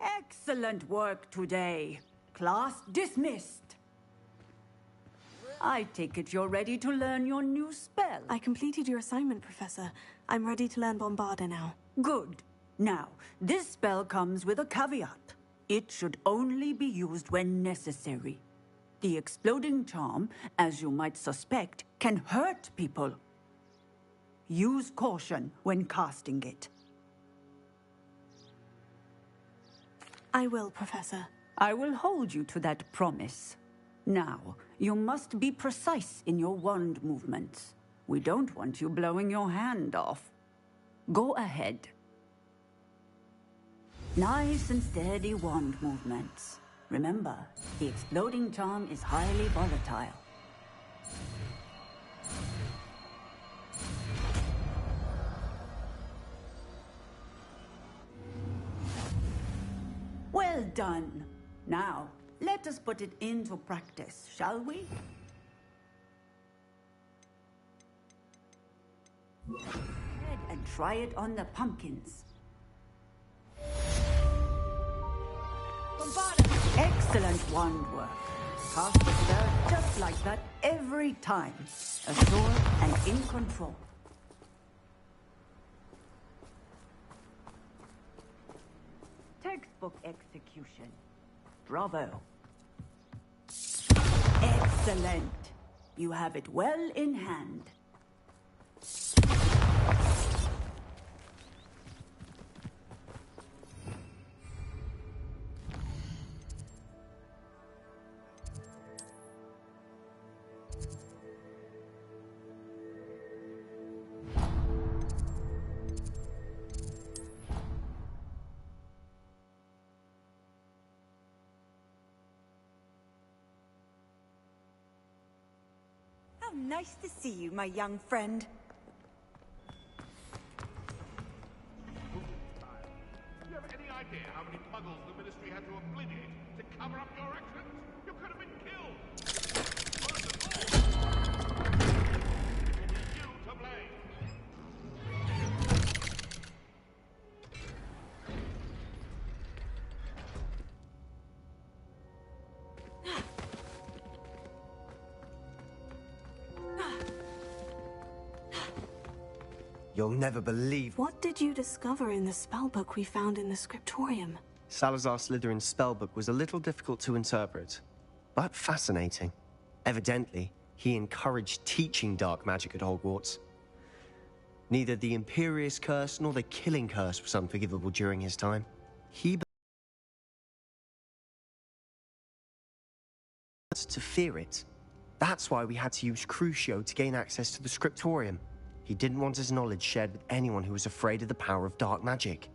Excellent work today. Class dismissed. I take it you're ready to learn your new spell. I completed your assignment, Professor. I'm ready to learn Bombarda now. Good. Now, this spell comes with a caveat. It should only be used when necessary. The exploding charm, as you might suspect, can hurt people. Use caution when casting it. I will, Professor. I will hold you to that promise. Now, you must be precise in your wand movements. We don't want you blowing your hand off. Go ahead. Nice and steady wand movements. Remember, the exploding charm is highly volatile. Well done. Now, let us put it into practice, shall we? Go ahead and try it on the pumpkins. Excellent wand work. Cast the spell just like that every time. Assured and in control. Textbook execution. Bravo. Excellent. You have it well in hand. How nice to see you, my young friend. Do you have any idea how many puzzles the Ministry had to obliterate to cover up your actions? You could have been killed! Worst of all, you to blame! You'll never believe... What did you discover in the spellbook we found in the scriptorium? Salazar Slytherin's spellbook was a little difficult to interpret, but fascinating. Evidently, he encouraged teaching dark magic at Hogwarts. Neither the Imperious Curse nor the Killing Curse was unforgivable during his time. He to fear it. That's why we had to use Crucio to gain access to the scriptorium. He didn't want his knowledge shared with anyone who was afraid of the power of dark magic.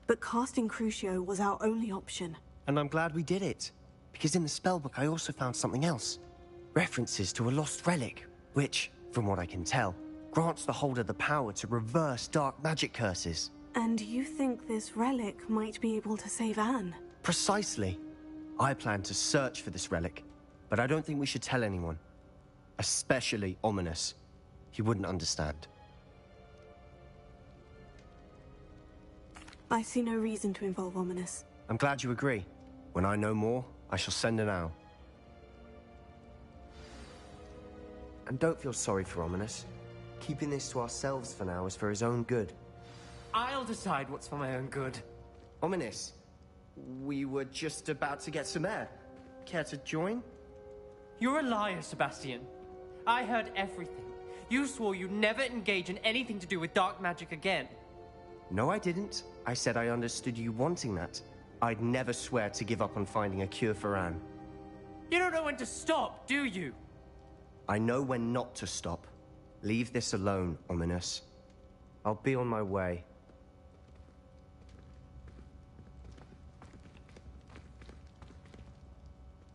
But casting Crucio was our only option. And I'm glad we did it. because in the spellbook I also found something else. References to a lost relic, which, from what I can tell, grants the holder the power to reverse dark magic curses. And you think this relic might be able to save Anne? Precisely. I plan to search for this relic, but I don't think we should tell anyone. Especially Ominous. He wouldn't understand. I see no reason to involve Ominous. I'm glad you agree. When I know more, I shall send an owl. And don't feel sorry for Ominous. Keeping this to ourselves for now is for his own good. I'll decide what's for my own good. Ominous, we were just about to get some air. Care to join? You're a liar, Sebastian. I heard everything. You swore you'd never engage in anything to do with dark magic again. No, I didn't. I said I understood you wanting that. I'd never swear to give up on finding a cure for Anne. You don't know when to stop, do you? I know when not to stop. Leave this alone, Ominous. I'll be on my way.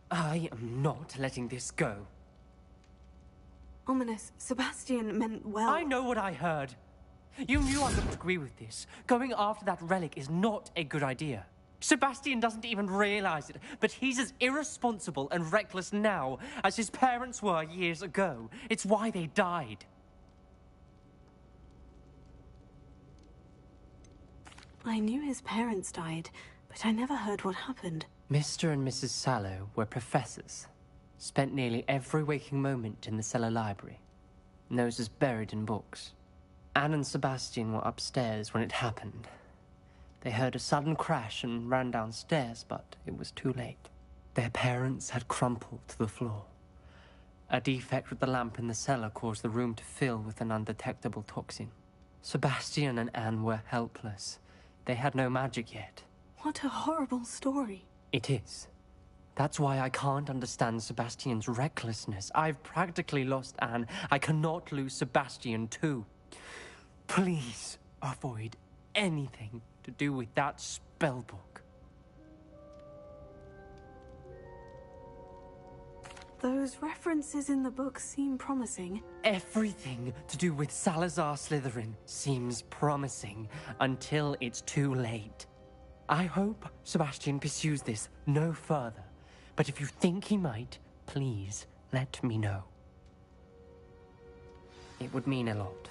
I am not letting this go. Ominous, Sebastian meant well. I know what I heard. You knew I wouldn't agree with this. Going after that relic is not a good idea. Sebastian doesn't even realize it, but he's as irresponsible and reckless now as his parents were years ago. It's why they died. I knew his parents died, but I never heard what happened. Mr. and Mrs. Sallow were professors. Spent nearly every waking moment in the cellar library. Noses buried in books. Anne and Sebastian were upstairs when it happened. They heard a sudden crash and ran downstairs, but it was too late. Their parents had crumpled to the floor. A defect with the lamp in the cellar caused the room to fill with an undetectable toxin. Sebastian and Anne were helpless. They had no magic yet. What a horrible story. It is. That's why I can't understand Sebastian's recklessness. I've practically lost Anne. I cannot lose Sebastian too. Please avoid anything to do with that spellbook. Those references in the book seem promising. Everything to do with Salazar Slytherin seems promising until it's too late. I hope Sebastian pursues this no further, but if you think he might, please let me know. It would mean a lot.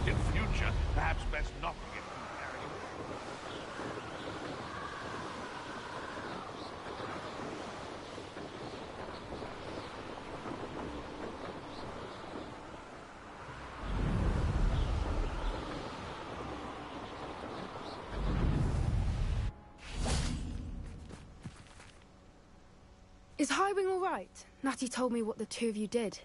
In future, perhaps best not to get too carried away. Is Highwing all right? Natty told me what the two of you did.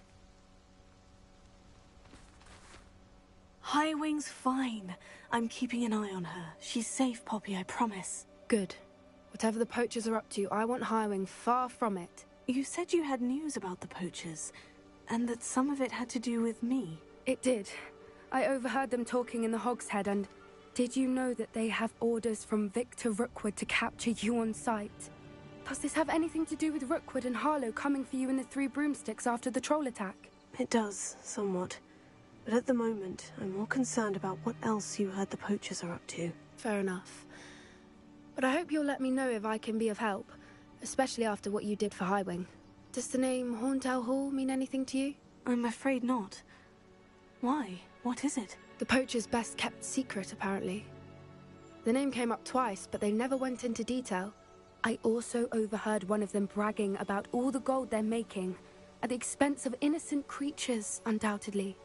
Highwing's fine. I'm keeping an eye on her. She's safe, Poppy, I promise. Good. Whatever the poachers are up to, I want Highwing far from it. You said you had news about the poachers, and that some of it had to do with me. It did. I overheard them talking in the Hogshead, and did you know that they have orders from Victor Rookwood to capture you on sight? Does this have anything to do with Rookwood and Harlow coming for you in the Three Broomsticks after the troll attack? It does, somewhat. But at the moment, I'm more concerned about what else you heard the poachers are up to. Fair enough. But I hope you'll let me know if I can be of help, especially after what you did for Highwing. Does the name Horntail Hall mean anything to you? I'm afraid not. Why? What is it? The poachers' best kept secret, apparently. The name came up twice, but they never went into detail. I also overheard one of them bragging about all the gold they're making, at the expense of innocent creatures, undoubtedly.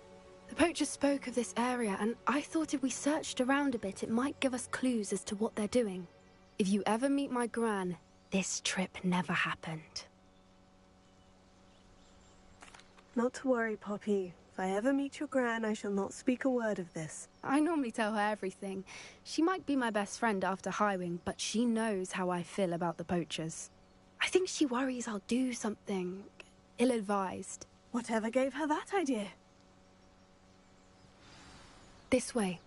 The poachers spoke of this area, and I thought if we searched around a bit, it might give us clues as to what they're doing. If you ever meet my gran, this trip never happened. Not to worry, Poppy. If I ever meet your gran, I shall not speak a word of this. I normally tell her everything. She might be my best friend after Highwing, but she knows how I feel about the poachers. I think she worries I'll do something ill-advised. Whatever gave her that idea? This way.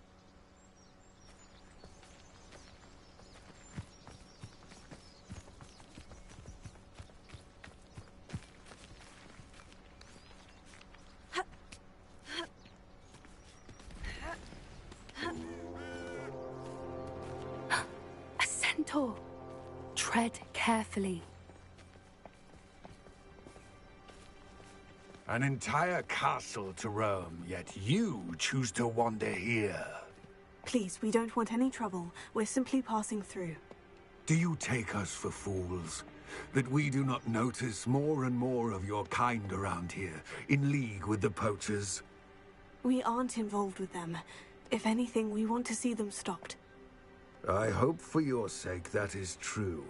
A centaur. Tread carefully. An entire castle to roam, yet you choose to wander here. Please, we don't want any trouble. We're simply passing through. Do you take us for fools? That we do not notice more and more of your kind around here, in league with the poachers? We aren't involved with them. If anything, we want to see them stopped. I hope for your sake that is true.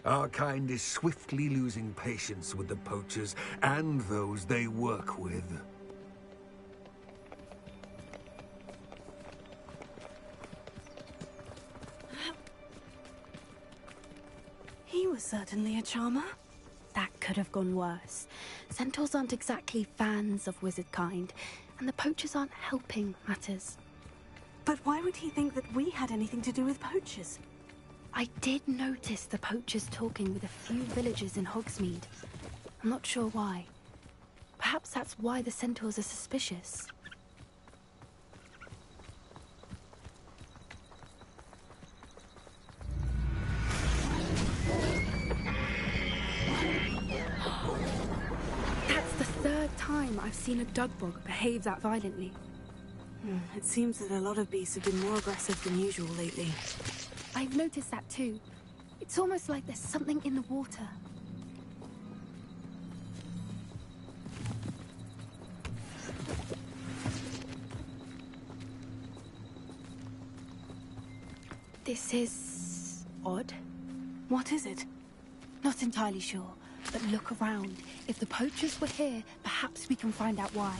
Our kind is swiftly losing patience with the poachers and those they work with. He was certainly a charmer. That could have gone worse. Centaurs aren't exactly fans of wizard kind, and the poachers aren't helping matters. But why would he think that we had anything to do with poachers? I did notice the poachers talking with a few villagers in Hogsmeade. I'm not sure why. Perhaps that's why the centaurs are suspicious. That's the third time I've seen a dugbog behave that violently. It seems that a lot of beasts have been more aggressive than usual lately. I've noticed that too. It's almost like there's something in the water. This is odd. What is it? Not entirely sure, but look around. If the poachers were here, perhaps we can find out why.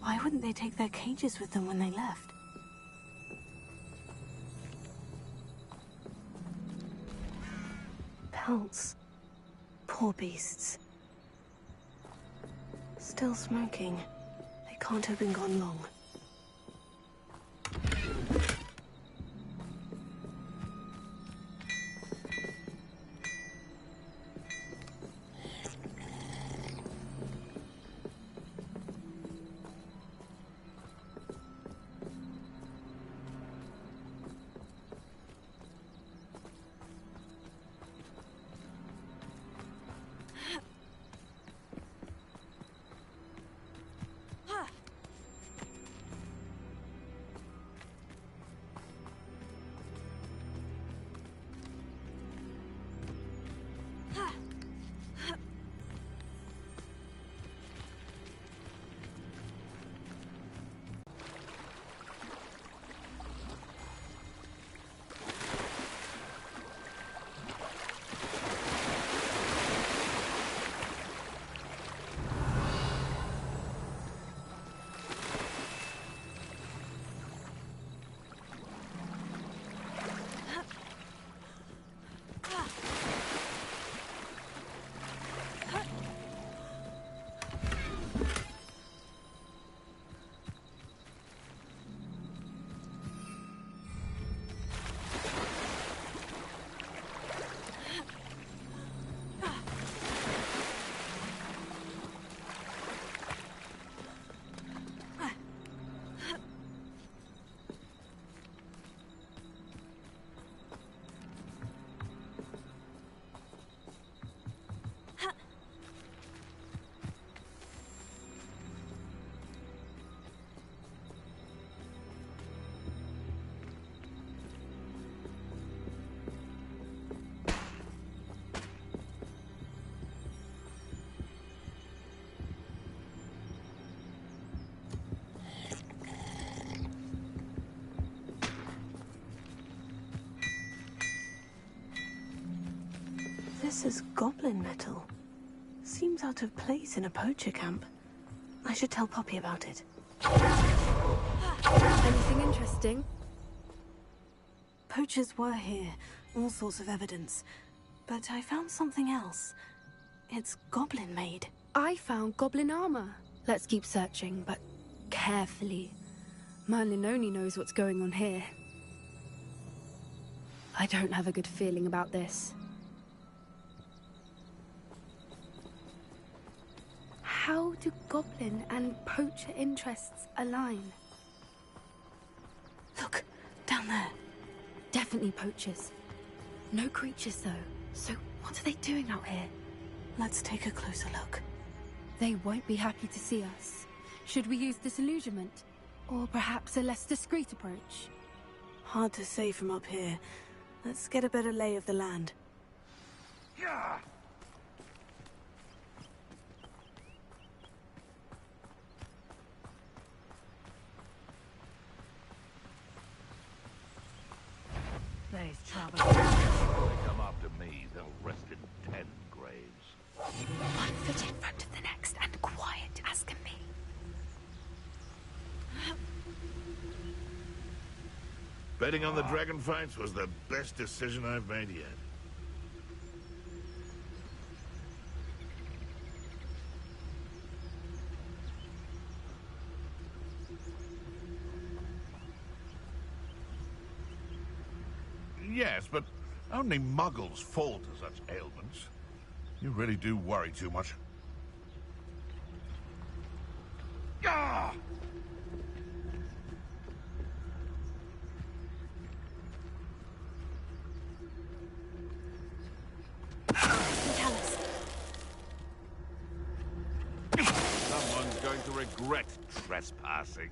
Why wouldn't they take their cages with them when they left? Pelts. Poor beasts. Still smoking. They can't have been gone long. This is goblin metal. Seems out of place in a poacher camp. I should tell Poppy about it. Anything interesting? Poachers were here, all sorts of evidence. But I found something else. It's goblin-made. I found goblin armor. Let's keep searching, but carefully. Merlin only knows what's going on here. I don't have a good feeling about this. How do goblin and poacher interests align? Look, down there. Definitely poachers. No creatures, though. So what are they doing out here? Let's take a closer look. They won't be happy to see us. Should we use disillusionment? Or perhaps a less discreet approach? Hard to say from up here. Let's get a better lay of the land. Yeah. There's trouble. If they come after me, they'll rest in 10 graves. One foot in front of the next and quiet as can be. Betting on the dragon fights was the best decision I've made yet. Yes, but only muggles fall to such ailments. You really do worry too much. Ah! Tell us. Someone's going to regret trespassing.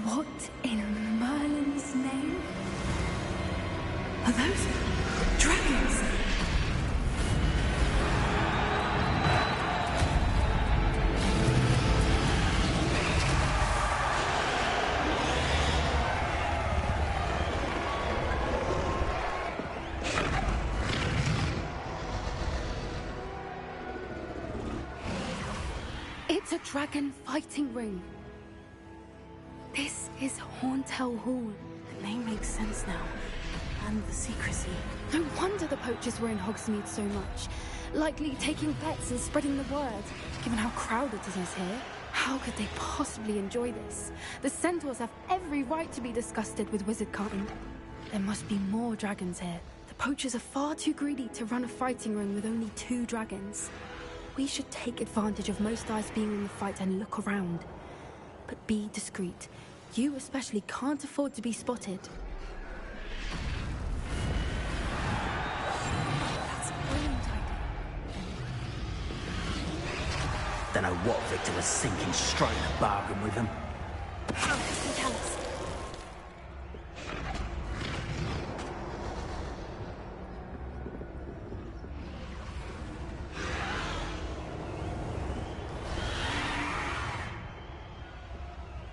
What in Merlin's name? Are those dragons? It's a dragon fighting ring. This is Horntail Hall. The name makes sense now. And the secrecy. No wonder the poachers were in Hogsmeade so much. Likely taking bets and spreading the word. Given how crowded it is here, how could they possibly enjoy this? The centaurs have every right to be disgusted with wizard kind. There must be more dragons here. The poachers are far too greedy to run a fighting ring with only 2 dragons. We should take advantage of most eyes being in the fight and look around. But be discreet. You especially can't afford to be spotted. That's a brilliant idea. Don't know what Victor was thinking, striking a bargain with them. Tell us.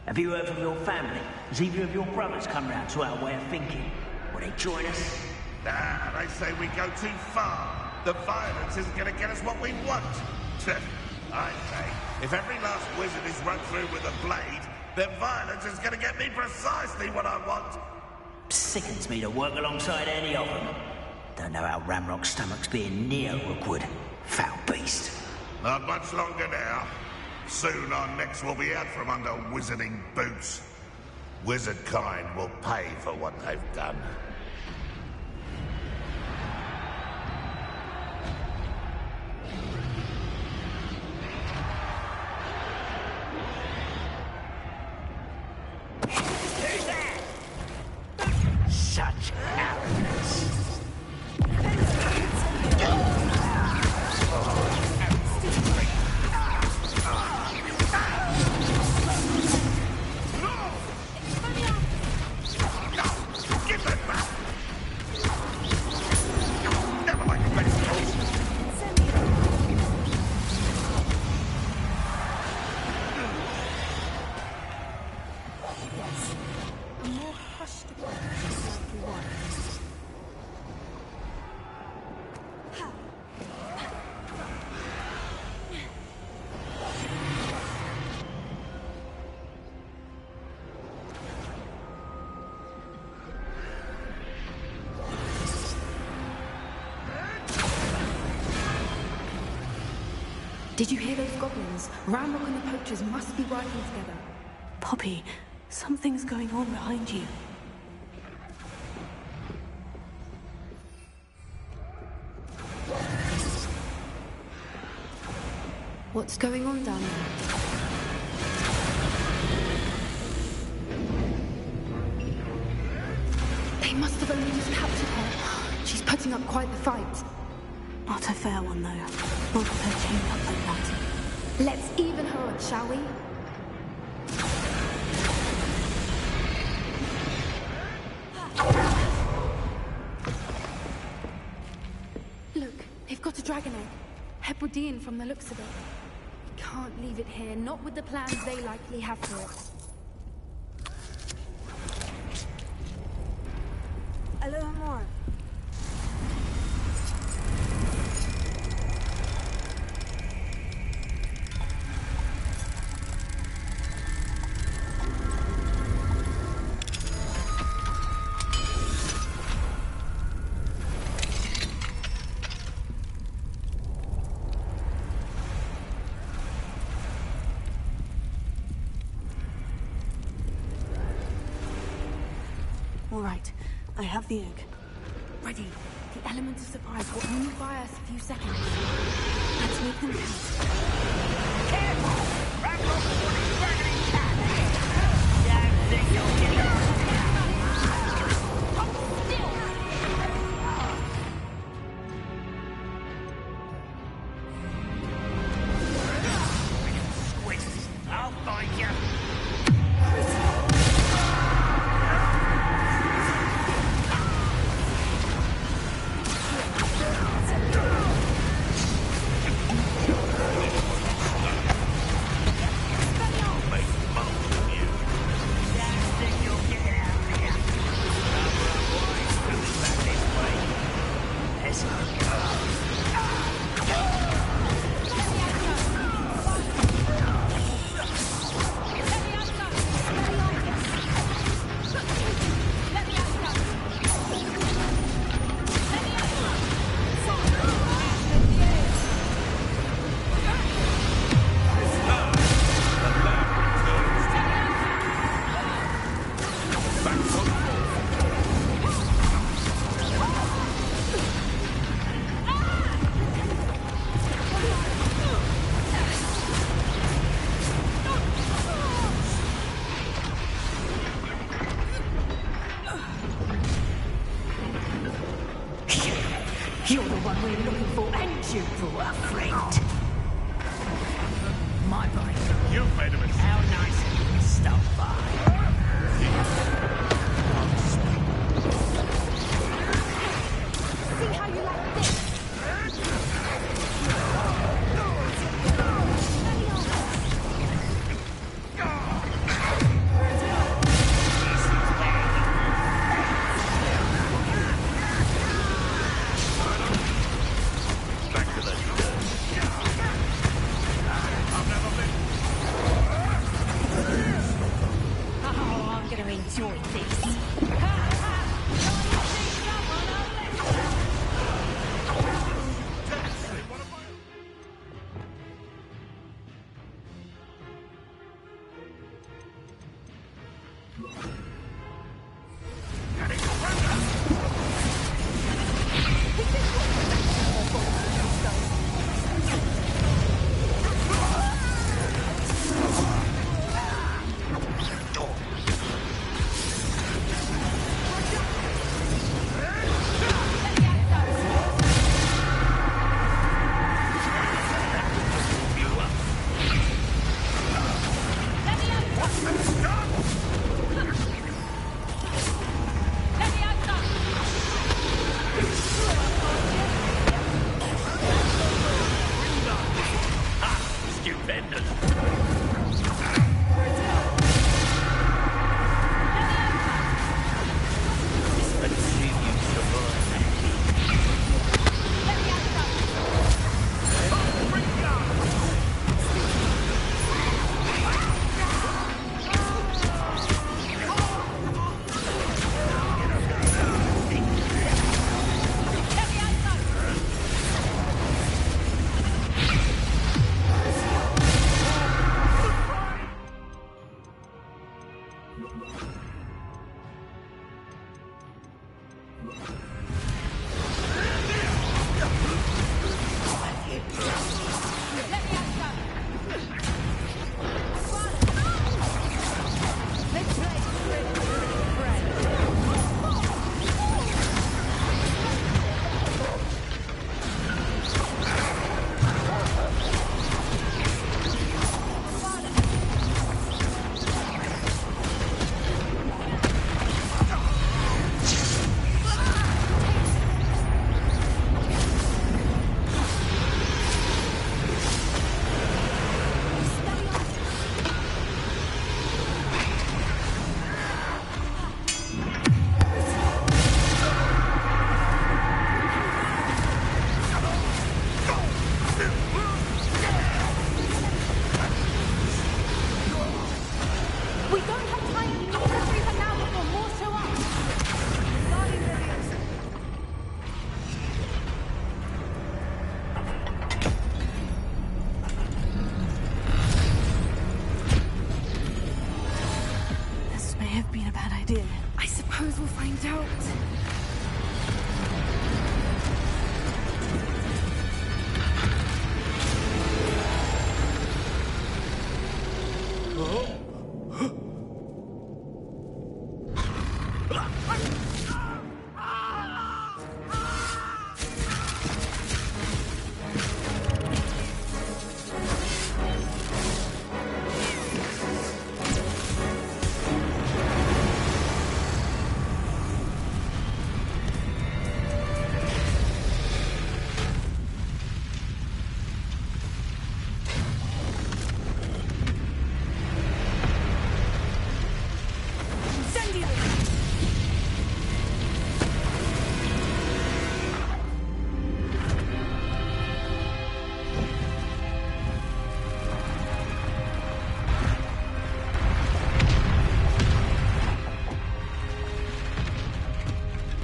Have you heard from your family? Has either of your brothers come round to our way of thinking? Will they join us? Nah, they say we go too far. The violence isn't going to get us what we want. I say, if every last wizard is run through with a blade, then violence is going to get me precisely what I want. Sickens me to work alongside any of them. Don't know how Ramrock's stomach's being near Rookwood. Foul beast. Not much longer now. Soon our necks will be out from under wizarding boots. Wizard kind will pay for what they've done. Such arrogance. Give that back! Never mind the vegetables! A more hushed approach is what we want. Did you hear those goblins? Ramrock and the poachers must be working together. Poppy, something's going on behind you. What's going on down there? They must have only just captured her. She's putting up quite the fight. Not a fair one, though. Not with her chained up like that. Let's even her on, shall we? Look, they've got a dragon egg. Hebridean from the looks of it. We can't leave it here, not with the plans they likely have for it. A little more. All right, I have the egg. Ready. The element of surprise will only buy us a few seconds. Let's make them count. Careful! Ramrock's one is burning cat! Don't think you'll get it. Hold still! Squid, I'll find you. You're the one we're looking for, and you brought a friend. My boy. You've made a mistake. How nice of you to stop by. See how you like this?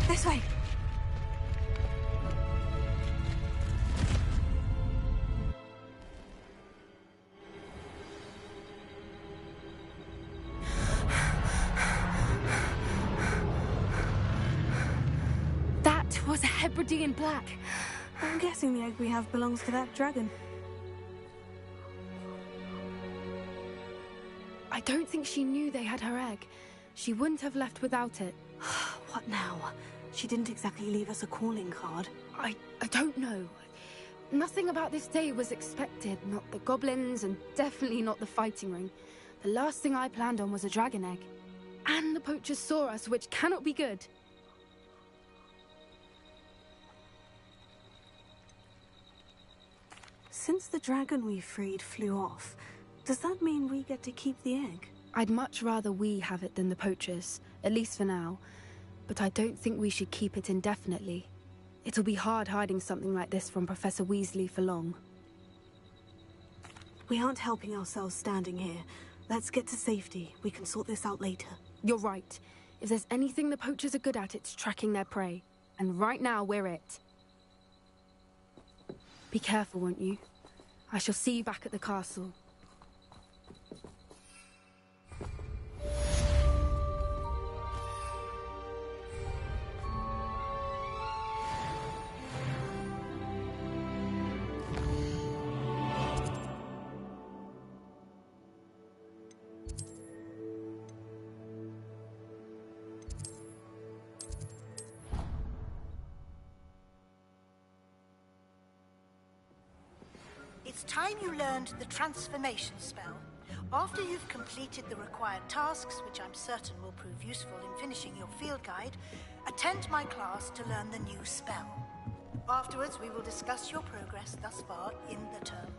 This way. That was a Hebridean black. I'm guessing the egg we have belongs to that dragon. I don't think she knew they had her egg. She wouldn't have left without it. What now? She didn't exactly leave us a calling card. I don't know. Nothing about this day was expected. Not the goblins, and definitely not the fighting ring. The last thing I planned on was a dragon egg. And the poachers saw us, which cannot be good. Since the dragon we freed flew off, does that mean we get to keep the egg? I'd much rather we have it than the poachers, at least for now. But I don't think we should keep it indefinitely. It'll be hard hiding something like this from Professor Weasley for long. We aren't helping ourselves standing here. Let's get to safety. We can sort this out later. You're right. If there's anything the poachers are good at, it's tracking their prey. And right now, we're it. Be careful, won't you? I shall see you back at the castle. It's time you learned the transformation spell. After you've completed the required tasks, which I'm certain will prove useful in finishing your field guide, attend my class to learn the new spell. Afterwards, we will discuss your progress thus far in the term.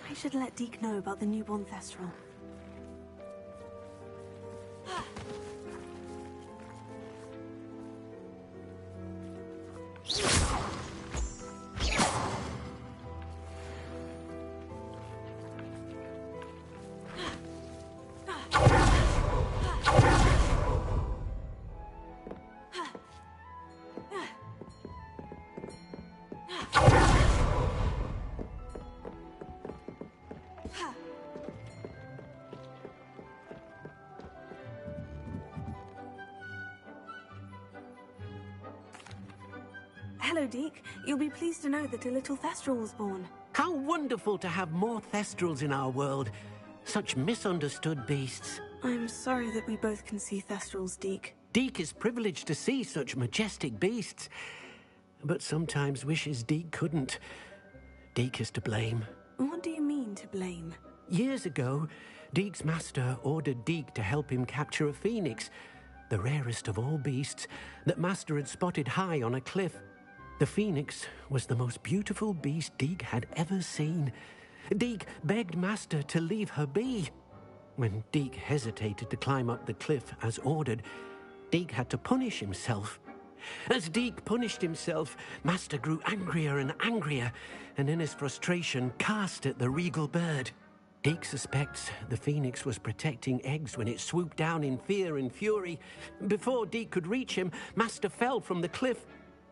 I should let Deke know about the newborn Thestral. Hello, Deke. You'll be pleased to know that a little Thestral was born. How wonderful to have more Thestrals in our world. Such misunderstood beasts. I'm sorry that we both can see Thestrals, Deke. Deke is privileged to see such majestic beasts, but sometimes wishes Deke couldn't. Deke is to blame. What do you mean, to blame? Years ago, Deke's master ordered Deke to help him capture a phoenix, the rarest of all beasts, that master had spotted high on a cliff. The phoenix was the most beautiful beast Deke had ever seen. Deke begged master to leave her be. When Deke hesitated to climb up the cliff as ordered, Deke had to punish himself. As Deke punished himself, master grew angrier and angrier, and in his frustration cast at the regal bird. Deke suspects the phoenix was protecting eggs when it swooped down in fear and fury. Before Deke could reach him, master fell from the cliff.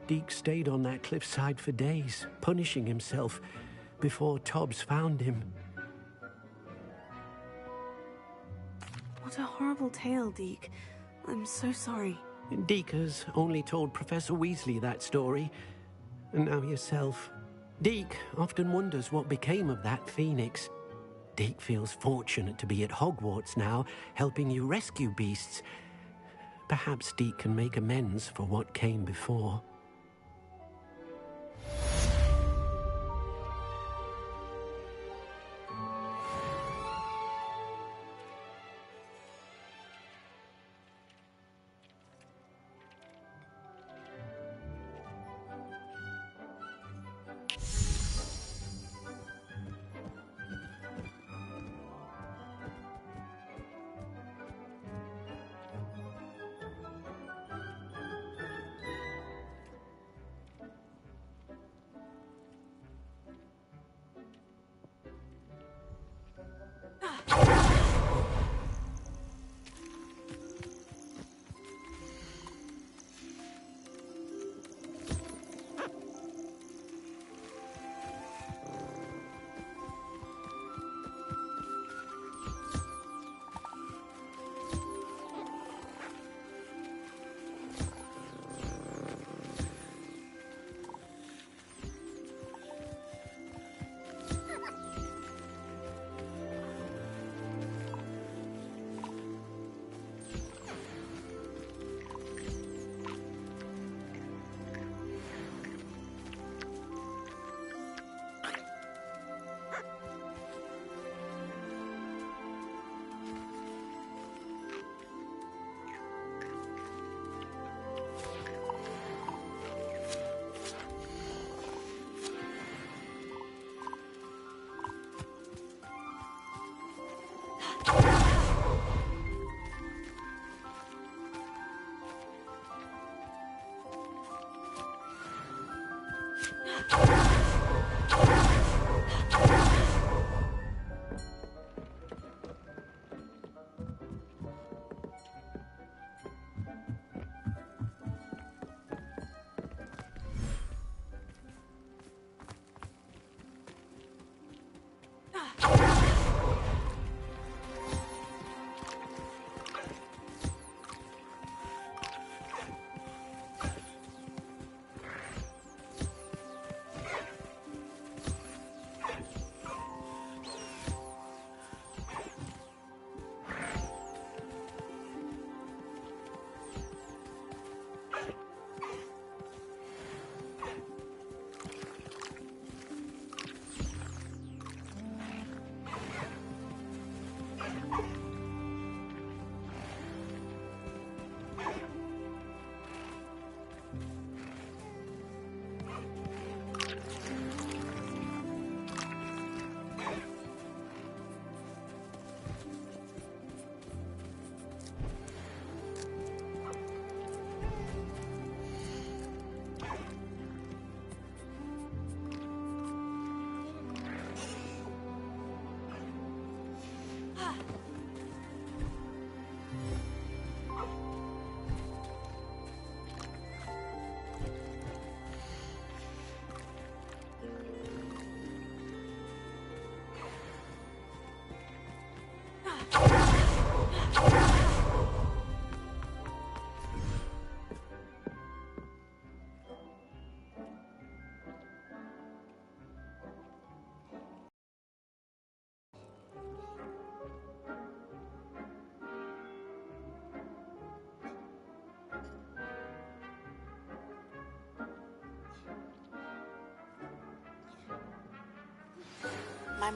Deke stayed on that cliffside for days, punishing himself, before Tobbs found him. What a horrible tale, Deke. I'm so sorry. Deke has only told Professor Weasley that story, and now yourself. Deke often wonders what became of that phoenix. Deke feels fortunate to be at Hogwarts now, helping you rescue beasts. Perhaps Deke can make amends for what came before.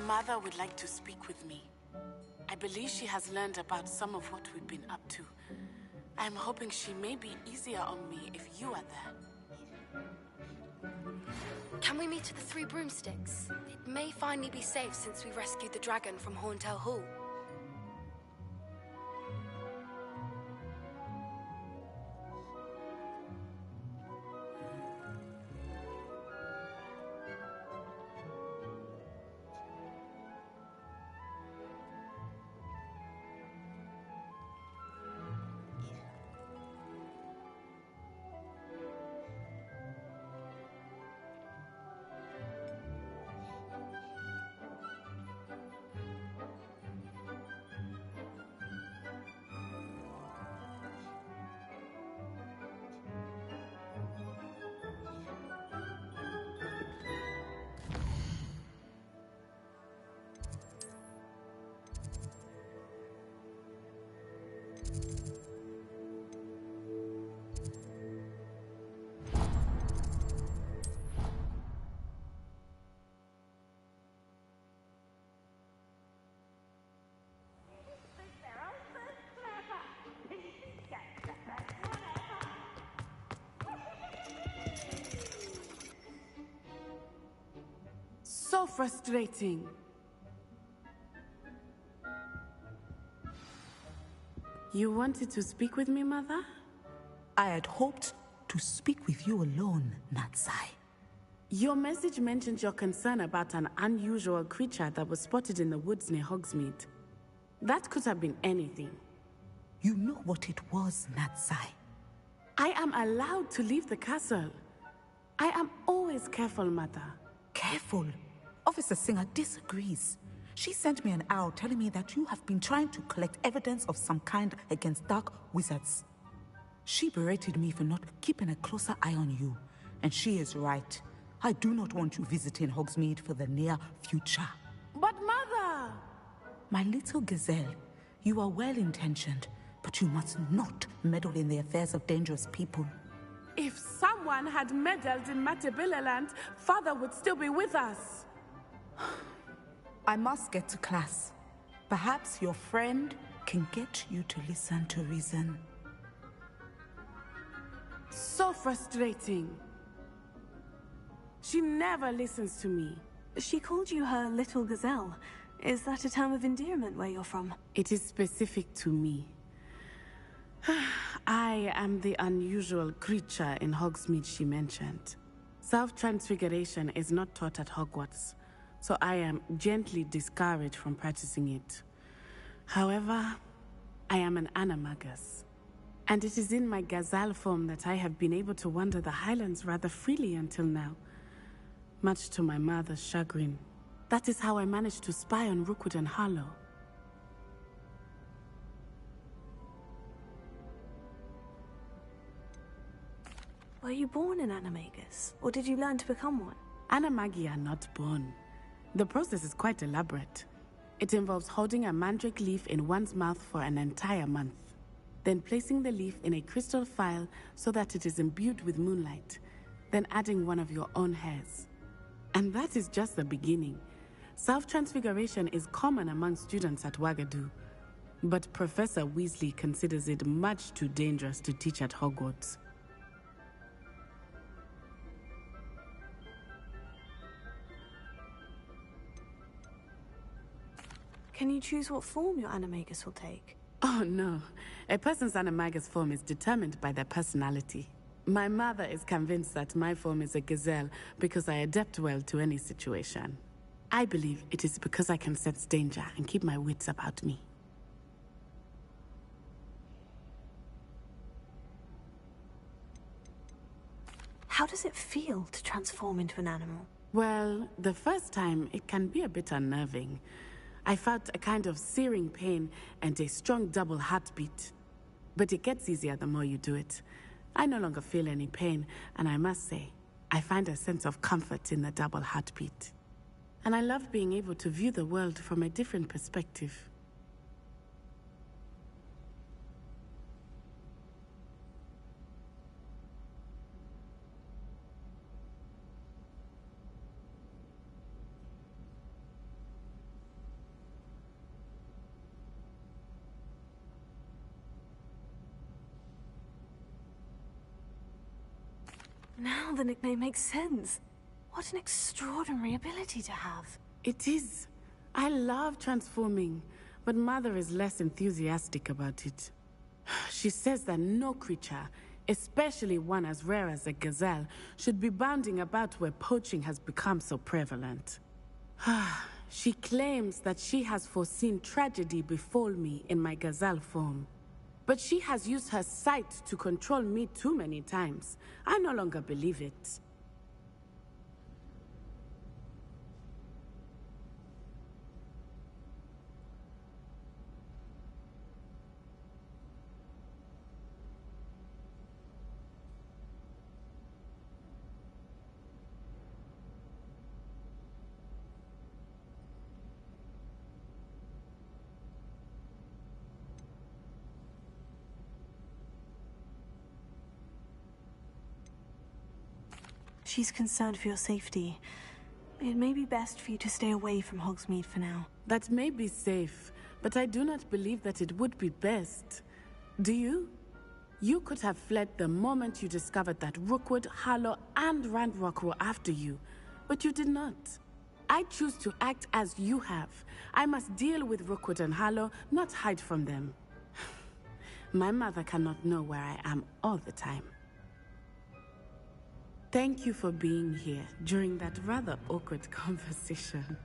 mother would like to speak with me. I believe she has learned about some of what we've been up to. I'm hoping she may be easier on me if you are there. Can we meet at the Three Broomsticks? It may finally be safe since we rescued the dragon from Horntail Hall. So frustrating. You wanted to speak with me, Mother? I had hoped to speak with you alone, Natsai. Your message mentioned your concern about an unusual creature that was spotted in the woods near Hogsmeade. That could have been anything. You know what it was, Natsai. I am allowed to leave the castle. I am always careful, Mother. Careful? Officer Singer disagrees. She sent me an owl telling me that you have been trying to collect evidence of some kind against dark wizards. She berated me for not keeping a closer eye on you, and she is right. I do not want you visiting Hogsmeade for the near future. But Mother! My little gazelle, you are well-intentioned, but you must not meddle in the affairs of dangerous people. If someone had meddled in Matabeleland, Father would still be with us. I must get to class. Perhaps your friend can get you to listen to reason. So frustrating. She never listens to me. She called you her little gazelle. Is that a term of endearment where you're from? It is specific to me. I am the unusual creature in Hogsmeade she mentioned. Self-transfiguration is not taught at Hogwarts, so I am gently discouraged from practicing it. However, I am an animagus, and it is in my gazelle form that I have been able to wander the Highlands rather freely until now, much to my mother's chagrin. That is how I managed to spy on Rookwood and Harlow. Were you born an animagus, or did you learn to become one? Animagi are not born. The process is quite elaborate. It involves holding a mandrake leaf in one's mouth for an entire month, then placing the leaf in a crystal phial so that it is imbued with moonlight, then adding one of your own hairs. And that is just the beginning. Self-transfiguration is common among students at Wagadu, but Professor Weasley considers it much too dangerous to teach at Hogwarts. Can you choose what form your animagus will take? Oh no, a person's animagus form is determined by their personality. My mother is convinced that my form is a gazelle because I adapt well to any situation. I believe it is because I can sense danger and keep my wits about me. How does it feel to transform into an animal? Well, the first time it can be a bit unnerving. I felt a kind of searing pain and a strong double heartbeat. But it gets easier the more you do it. I no longer feel any pain, and I must say, I find a sense of comfort in the double heartbeat. And I love being able to view the world from a different perspective. Now the nickname makes sense. What an extraordinary ability to have. It is. I love transforming, but Mother is less enthusiastic about it. She says that no creature, especially one as rare as a gazelle, should be bounding about where poaching has become so prevalent. She claims that she has foreseen tragedy befall me in my gazelle form. But she has used her sight to control me too many times. I no longer believe it. She's concerned for your safety. It may be best for you to stay away from Hogsmeade for now. That may be safe, but I do not believe that it would be best. Do you? You could have fled the moment you discovered that Rookwood, Harlow, and Ranrock were after you, but you did not. I choose to act as you have. I must deal with Rookwood and Harlow, not hide from them. My mother cannot know where I am all the time. Thank you for being here during that rather awkward conversation.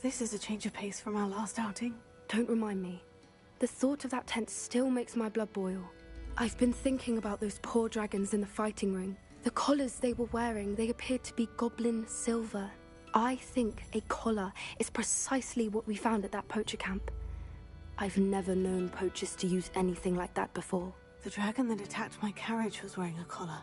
This is a change of pace from our last outing. Don't remind me. The thought of that tent still makes my blood boil. I've been thinking about those poor dragons in the fighting ring. The collars they were wearing, they appeared to be goblin silver. I think a collar is precisely what we found at that poacher camp. I've never known poachers to use anything like that before. The dragon that attacked my carriage was wearing a collar,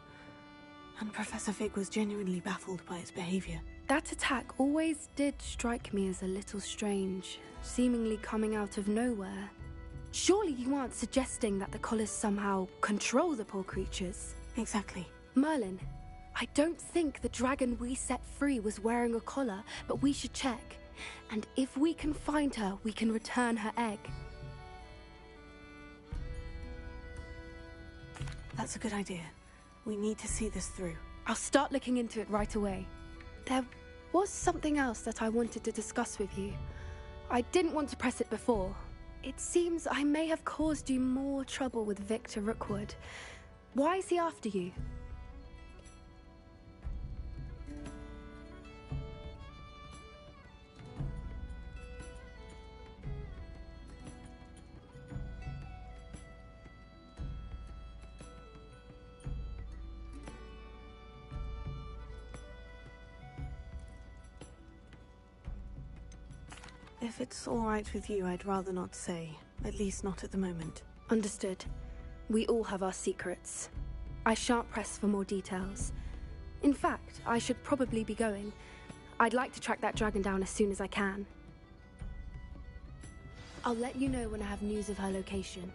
and Professor Fig was genuinely baffled by its behavior. That attack always did strike me as a little strange, seemingly coming out of nowhere. Surely you aren't suggesting that the collars somehow control the poor creatures? Exactly. Merlin, I don't think the dragon we set free was wearing a collar, but we should check. And if we can find her, we can return her egg. That's a good idea. We need to see this through. I'll start looking into it right away. There was something else that I wanted to discuss with you. I didn't want to press it before. It seems I may have caused you more trouble with Victor Rookwood. Why is he after you? If it's all right with you, I'd rather not say. At least not at the moment. Understood. We all have our secrets. I shan't press for more details. In fact, I should probably be going. I'd like to track that dragon down as soon as I can. I'll let you know when I have news of her location.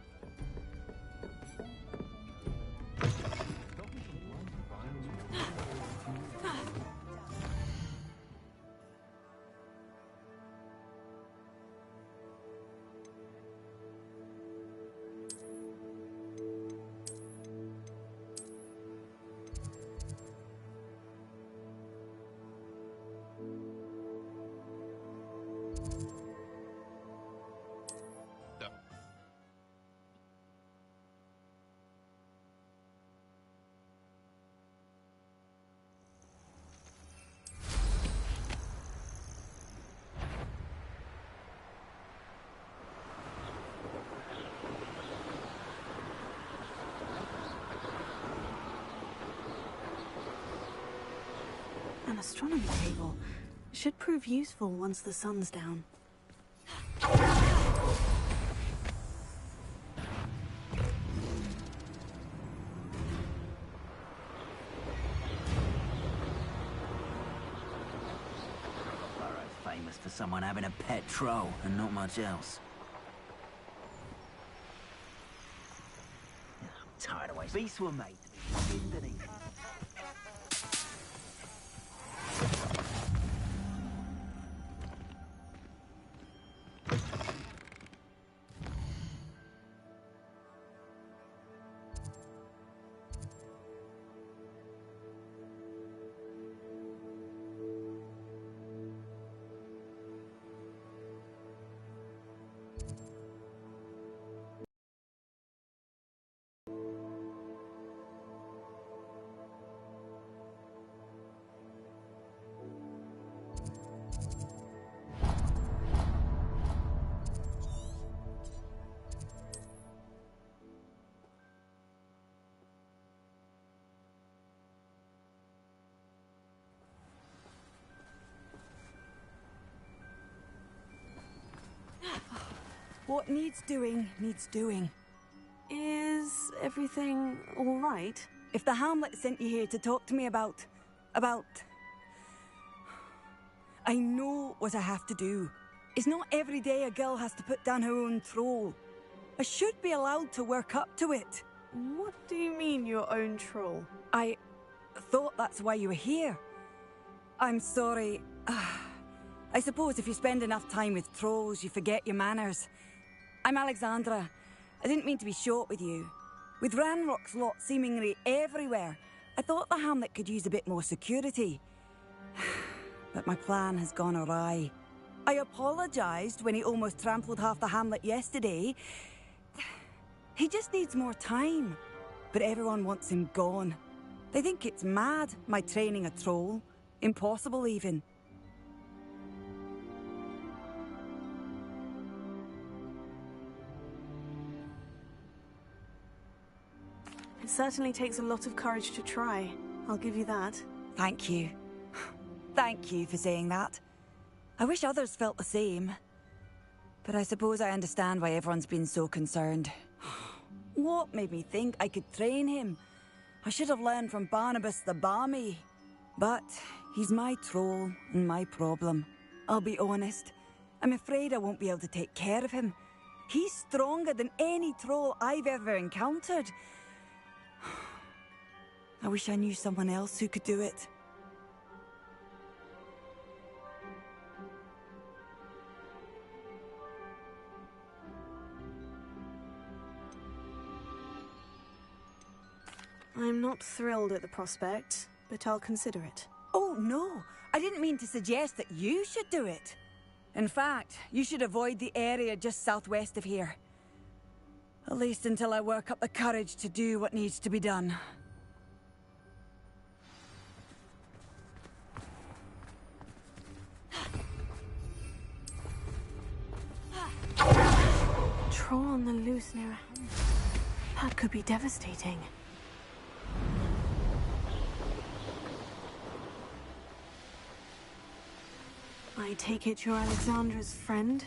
astronomy table. It should prove useful once the sun's down. Famous for someone having a pet troll and not much else. I'm tired of wasting. Beasts were made to be skinned and eaten. What needs doing, needs doing. Is everything all right? If the Hamlet sent you here to talk to me about... I know what I have to do. It's not every day a girl has to put down her own troll. I should be allowed to work up to it. What do you mean, your own troll? I thought that's why you were here. I'm sorry. I suppose if you spend enough time with trolls, you forget your manners. I'm Alexandra. I didn't mean to be short with you. With Ranrock's lot seemingly everywhere, I thought the Hamlet could use a bit more security. But my plan has gone awry. I apologised when he almost trampled half the Hamlet yesterday. He just needs more time. But everyone wants him gone. They think it's mad, my training a troll. Impossible, even. It certainly takes a lot of courage to try. I'll give you that. Thank you. Thank you for saying that. I wish others felt the same. But I suppose I understand why everyone's been so concerned. What made me think I could train him? I should have learned from Barnabas the Barmy. But he's my troll and my problem. I'll be honest. I'm afraid I won't be able to take care of him. He's stronger than any troll I've ever encountered. I wish I knew someone else who could do it. I'm not thrilled at the prospect, but I'll consider it. Oh, no. I didn't mean to suggest that you should do it. In fact, you should avoid the area just southwest of here. At least until I work up the courage to do what needs to be done. Troll on the loose near a Hamlet. That could be devastating. I take it you're Alexandra's friend?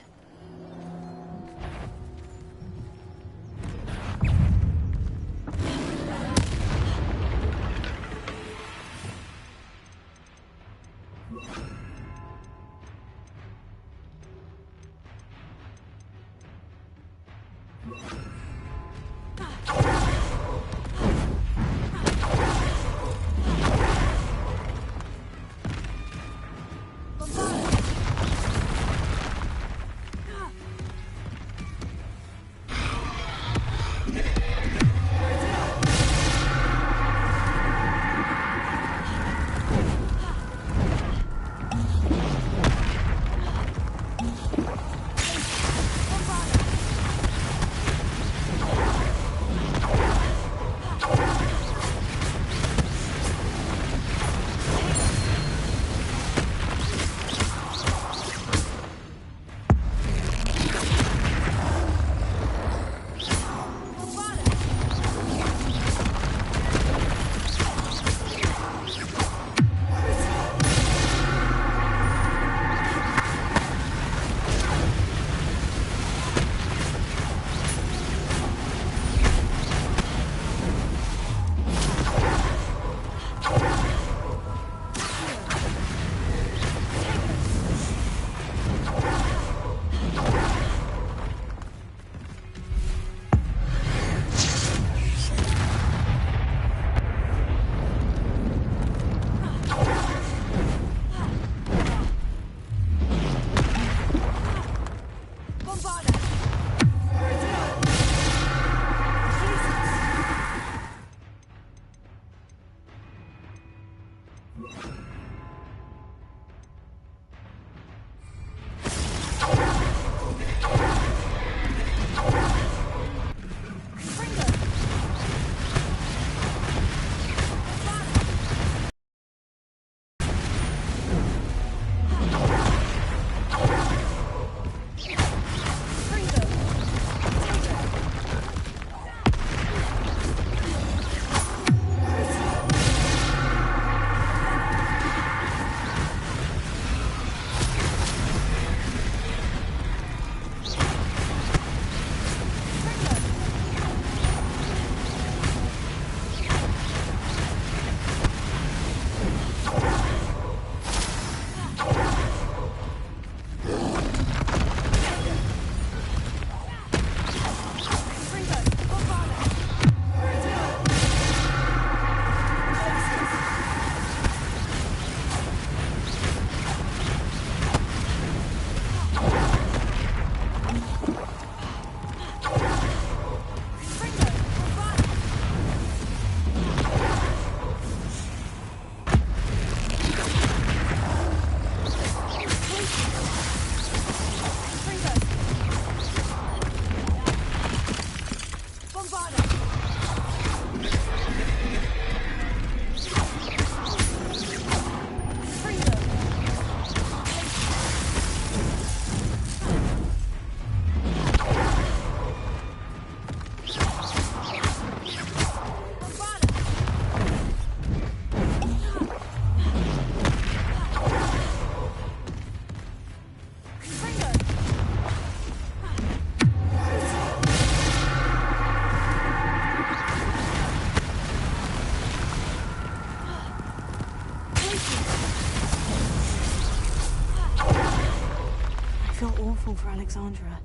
trouble for Alexandra,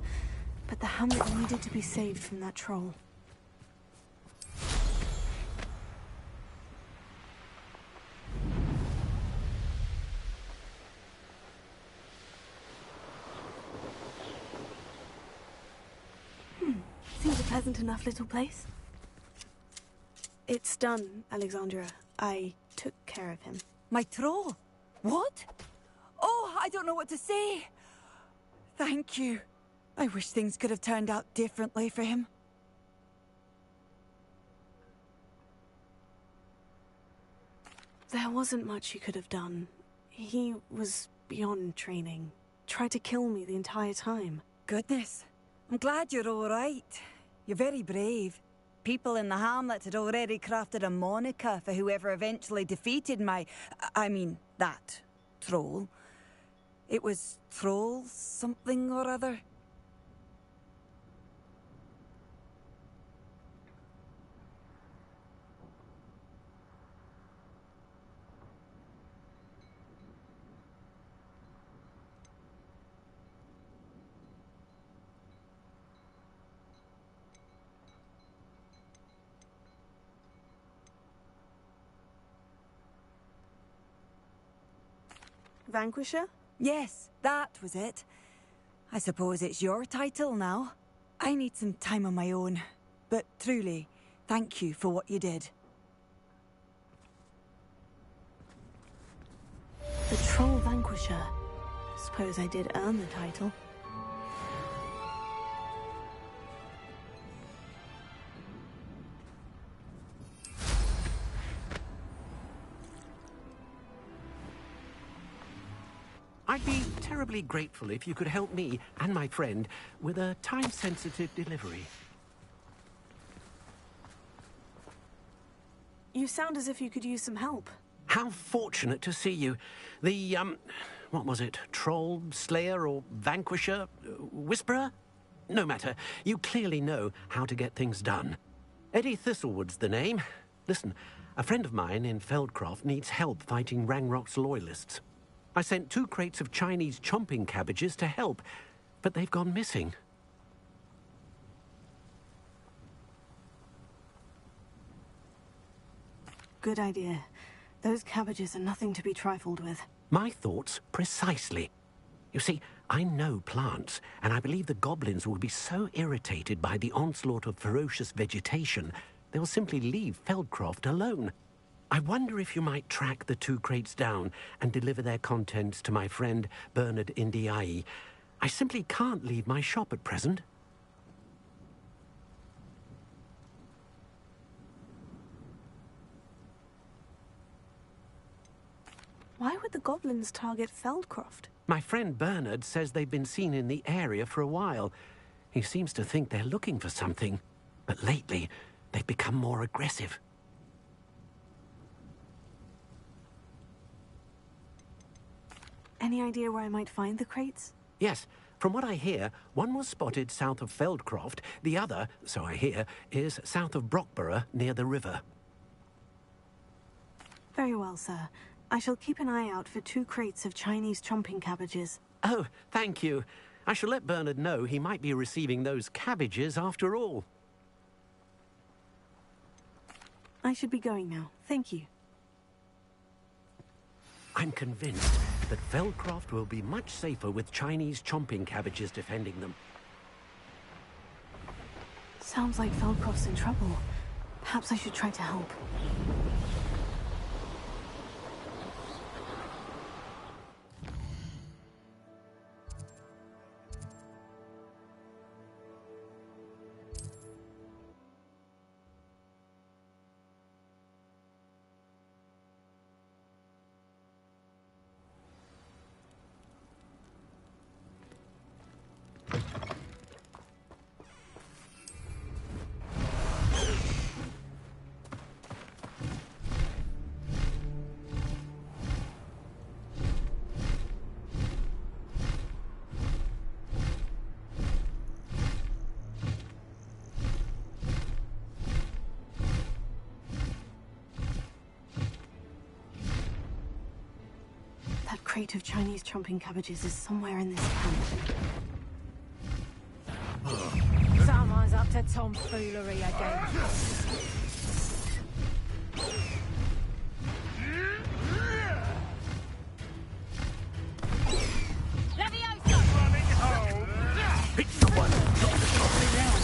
but the hamlet needed to be saved from that troll. Seems a pleasant enough little place. It's done, Alexandra. I took care of him. My troll? What? Oh, I don't know what to say. Thank you. I wish things could have turned out differently for him. There wasn't much you could have done. He was beyond training. Tried to kill me the entire time. Goodness. I'm glad you're all right. You're very brave. People in the hamlet had already crafted a moniker for whoever eventually defeated that troll. It was Troll something or other. Vanquisher? Yes, that was it. I suppose it's your title now. I need some time on my own. But truly, thank you for what you did. The Troll Vanquisher. Suppose I did earn the title. I'd be terribly grateful if you could help me and my friend with a time-sensitive delivery. You sound as if you could use some help. How fortunate to see you. The, what was it? Troll, Slayer, or Vanquisher? Whisperer? No matter. You clearly know how to get things done. Eddie Thistlewood's the name. Listen, a friend of mine in Feldcroft needs help fighting Rangrock's loyalists. I sent 2 crates of Chinese chomping cabbages to help, but they've gone missing. Good idea. Those cabbages are nothing to be trifled with. My thoughts precisely. You see, I know plants, and I believe the goblins will be so irritated by the onslaught of ferocious vegetation, they will simply leave Feldcroft alone. I wonder if you might track the 2 crates down and deliver their contents to my friend Bernard Indiai. I simply can't leave my shop at present. Why would the goblins target Feldcroft? My friend Bernard says they've been seen in the area for a while. He seems to think they're looking for something, but lately they've become more aggressive. Any idea where I might find the crates? Yes. From what I hear, one was spotted south of Feldcroft. The other, so I hear, is south of Brockborough, near the river. Very well, sir. I shall keep an eye out for 2 crates of Chinese chomping cabbages. Oh, thank you. I shall let Bernard know he might be receiving those cabbages after all. I should be going now. Thank you. I'm convinced that Feldcroft will be much safer with Chinese chomping cabbages defending them. Sounds like Feldcroft's in trouble. Perhaps I should try to help. That crate of Chinese chomping cabbages is somewhere in this camp. tomfoolery again. Running home. It's the one who dropped the company down.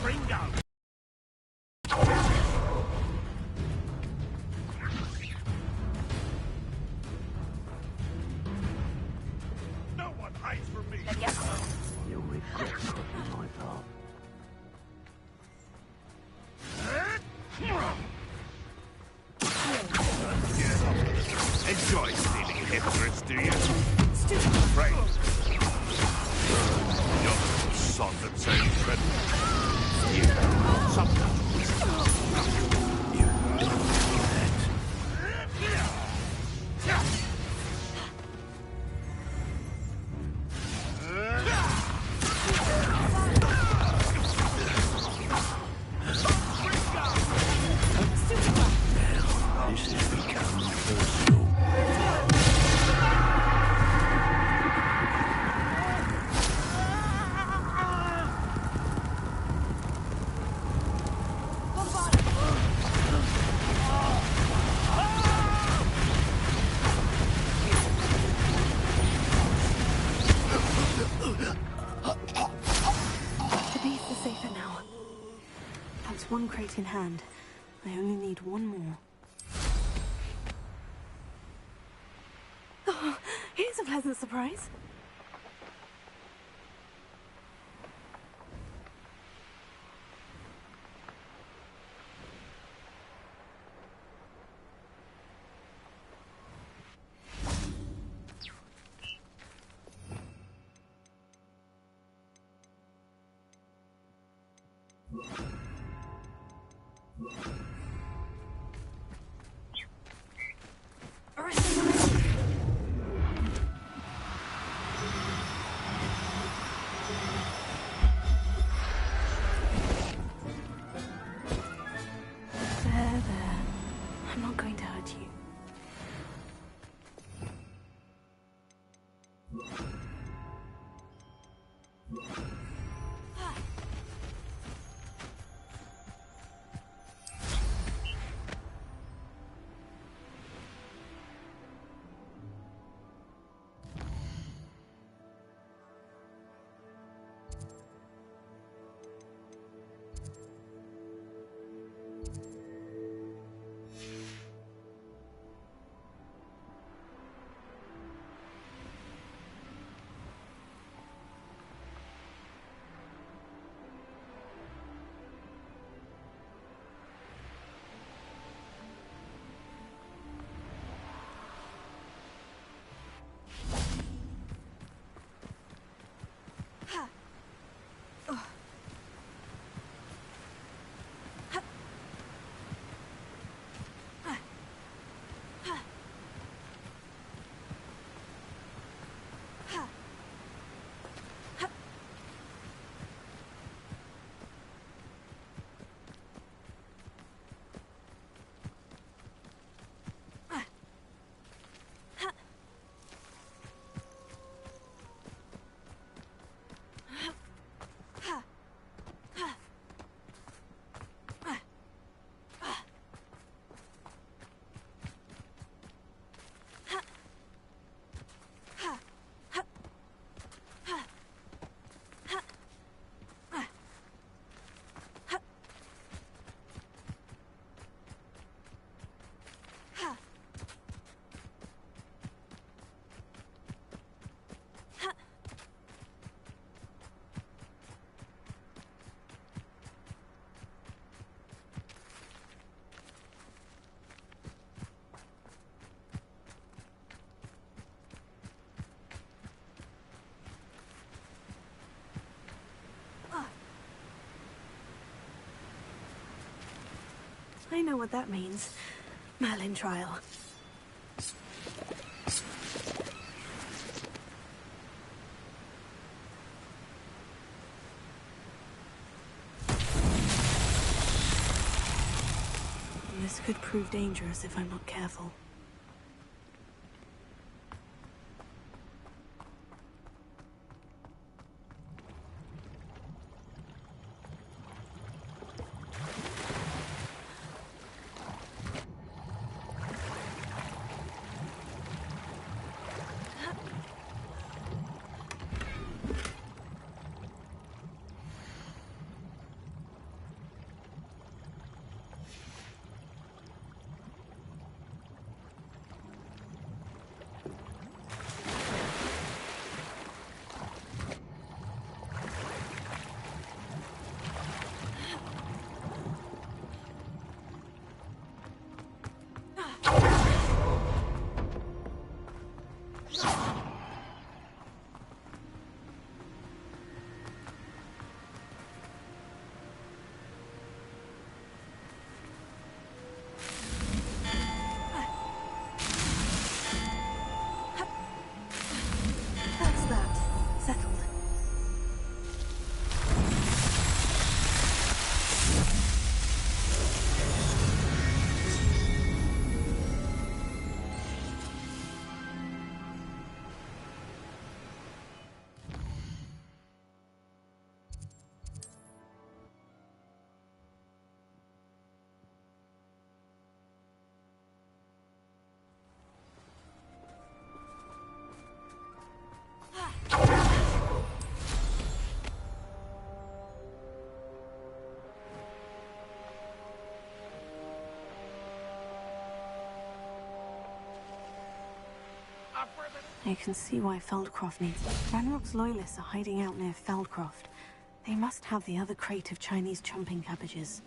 Bingo. No one hides from me. You'll regret crossing my path. Enjoy stealing hypocrites, do you? Right. You're the sod that says incredible. You sometimes. You don't do that. This has become personal. The beast is safer now. That's one crate in hand. I only need one more. Oh, here's a pleasant surprise. There. I'm not going to hurt you. I know what that means. Merlin trial. This could prove dangerous if I'm not careful. I can see why Feldcroft needs it. Ranrock's loyalists are hiding out near Feldcroft. They must have the other crate of Chinese chomping cabbages.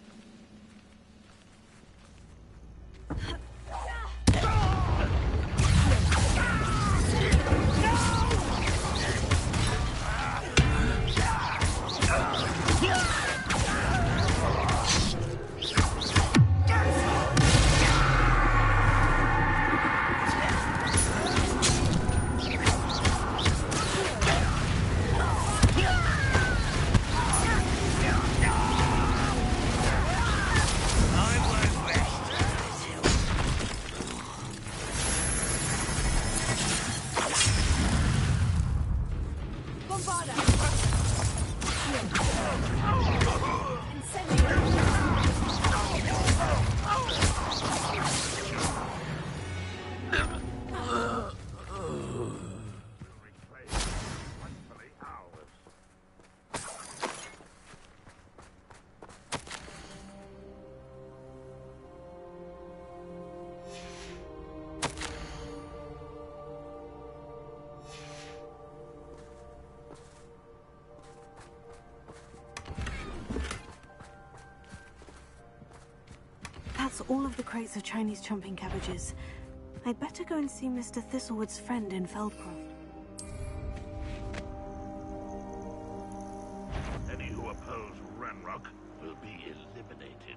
That's all of the crates of Chinese chomping cabbages. I'd better go and see Mr. Thistlewood's friend in Feldcroft. Any who oppose Ranrock will be eliminated.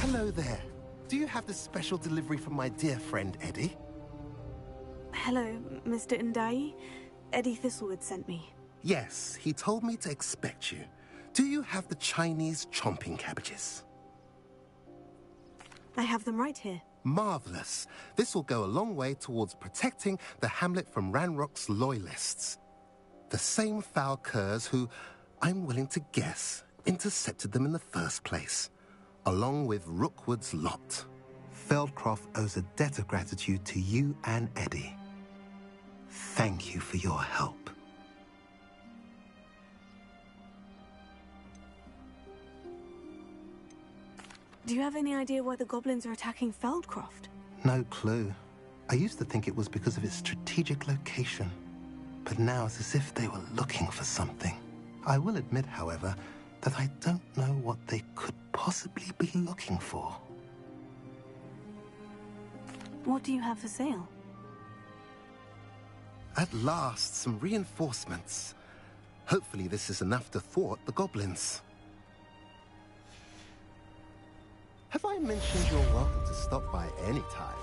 Hello there. Do you have the special delivery from my dear friend Eddie? Hello, Mr. Ndai. Eddie Thistlewood sent me. Yes, he told me to expect you. Do you have the Chinese chomping cabbages? I have them right here. Marvelous. This will go a long way towards protecting the hamlet from Ranrock's loyalists. The same foul curs who, I'm willing to guess, intercepted them in the first place, along with Rookwood's lot. Feldcroft owes a debt of gratitude to you and Eddie. Thank you for your help. Do you have any idea why the goblins are attacking Feldcroft? No clue. I used to think it was because of its strategic location, but now it's as if they were looking for something. I will admit, however, that I don't know what they could possibly be looking for. What do you have for sale? At last, some reinforcements. Hopefully this is enough to thwart the goblins. Have I mentioned you're welcome to stop by any time?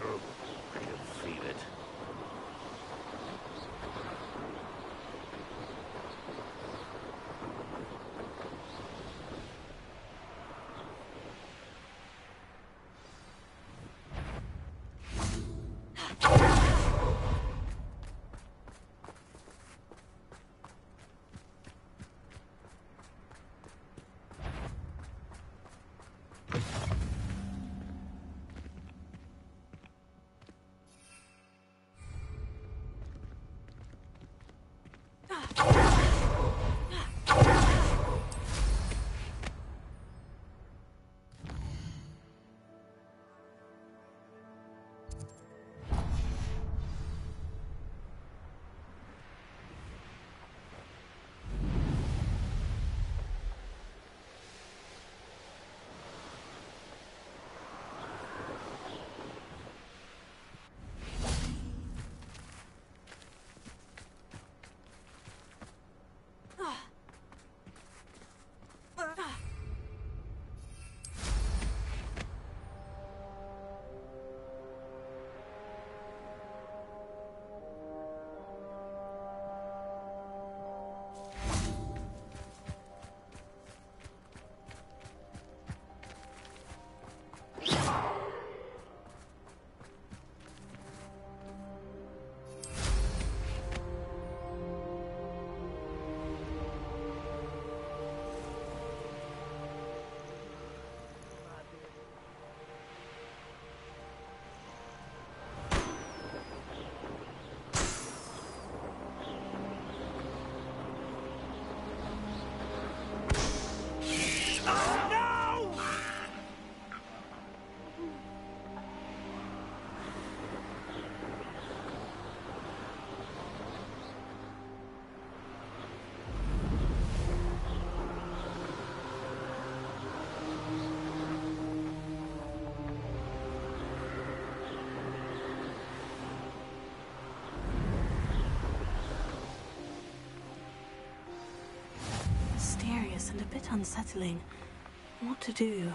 I can feel it. Mysterious and a bit unsettling. What to do?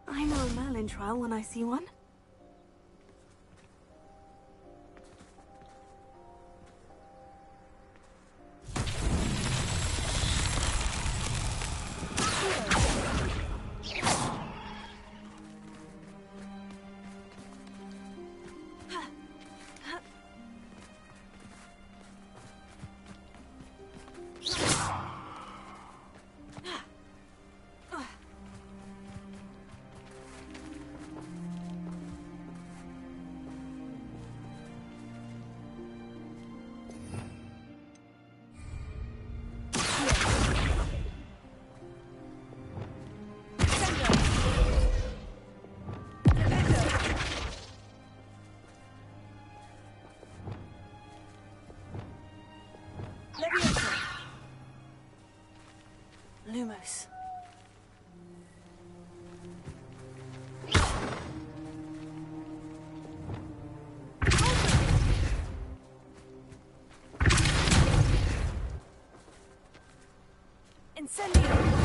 I know a Merlin trial when I see one. Lumos. Incendio!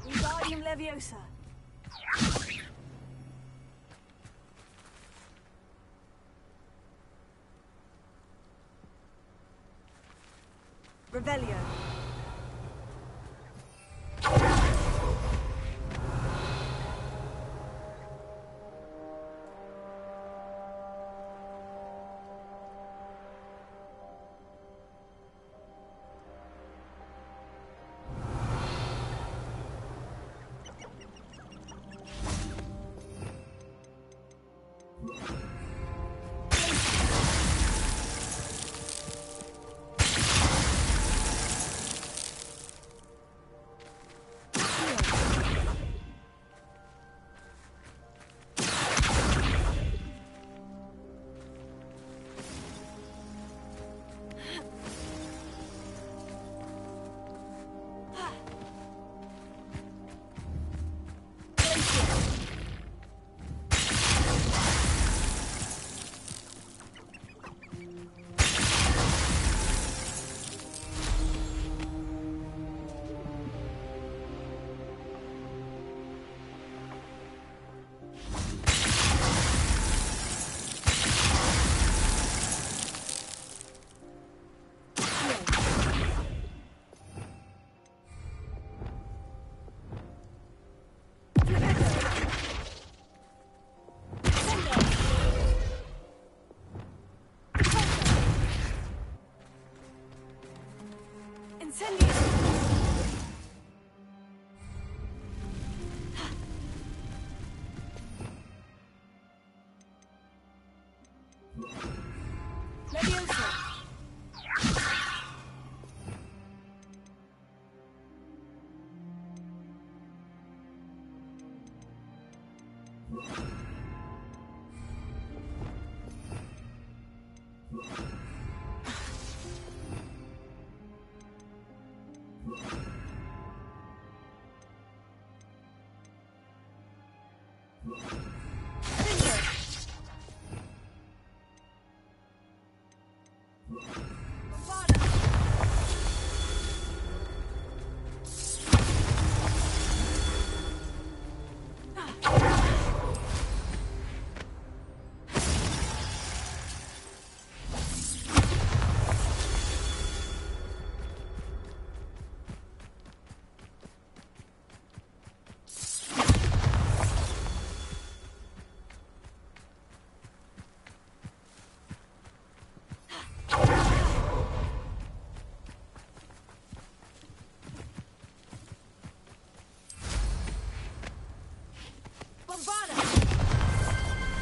Wingardium Leviosa. Revelio.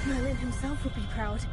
Merlin himself would be proud.